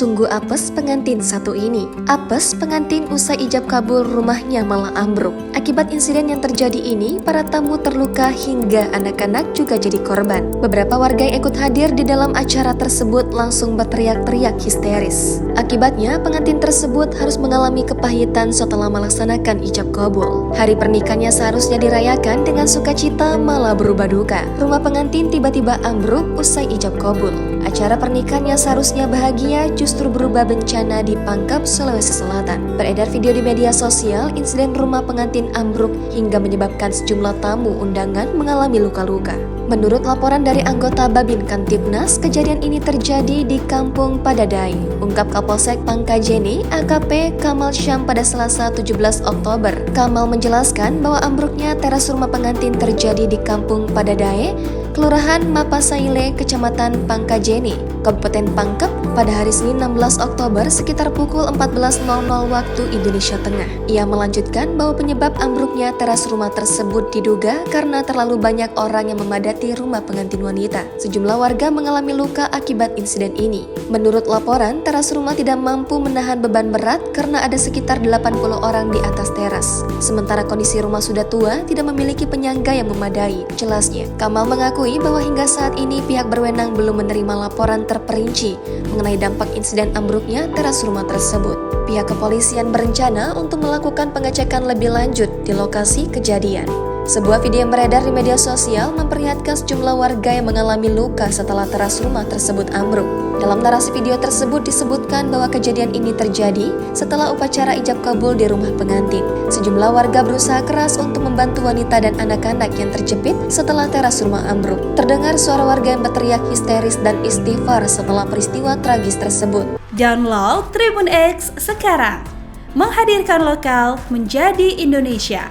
Sungguh apes pengantin satu ini. Apes pengantin usai ijab kabul rumahnya malah ambruk. Akibat insiden yang terjadi ini, para tamu terluka hingga anak-anak juga jadi korban. Beberapa warga yang ikut hadir di dalam acara tersebut langsung berteriak-teriak histeris. Akibatnya, pengantin tersebut harus mengalami kepahitan setelah melaksanakan ijab kabul. Hari pernikahannya seharusnya dirayakan dengan sukacita malah berubah duka. Rumah pengantin tiba-tiba ambruk usai ijab kabul. Acara pernikahannya seharusnya bahagia justru berubah bencana di Pangkep, Sulawesi Selatan. Beredar video di media sosial insiden rumah pengantin ambruk hingga menyebabkan sejumlah tamu undangan mengalami luka-luka. Menurut laporan dari anggota Babin Kantipnas, kejadian ini terjadi di Kampung Padadai. Ungkap Kapolsek Pangkajeni, AKP Kamal Syam pada Selasa 17 Oktober. Kamal menjelaskan bahwa ambruknya teras rumah pengantin terjadi di Kampung Padadai, Kelurahan Mapasaile, Kecamatan Pangkajeni, Kabupaten Pangkep pada hari Senin 16 Oktober sekitar pukul 14.00 waktu Indonesia Tengah. Ia melanjutkan bahwa penyebab ambruknya teras rumah tersebut diduga karena terlalu banyak orang yang memadati rumah pengantin wanita. Sejumlah warga mengalami luka akibat insiden ini. Menurut laporan, teras rumah tidak mampu menahan beban berat karena ada sekitar 80 orang di atas teras. Sementara kondisi rumah sudah tua, tidak memiliki penyangga yang memadai. Jelasnya, Kamal mengaku bahwa hingga saat ini pihak berwenang belum menerima laporan terperinci mengenai dampak insiden ambruknya teras rumah tersebut. Pihak kepolisian berencana untuk melakukan pengecekan lebih lanjut di lokasi kejadian. Sebuah video yang beredar di media sosial memperlihatkan sejumlah warga yang mengalami luka setelah teras rumah tersebut ambruk. Dalam narasi video tersebut disebutkan bahwa kejadian ini terjadi setelah upacara ijab kabul di rumah pengantin. Sejumlah warga berusaha keras untuk membantu wanita dan anak-anak yang terjepit setelah teras rumah ambruk. Terdengar suara warga yang berteriak histeris dan istighfar setelah peristiwa tragis tersebut. Download Tribun X sekarang, menghadirkan lokal menjadi Indonesia.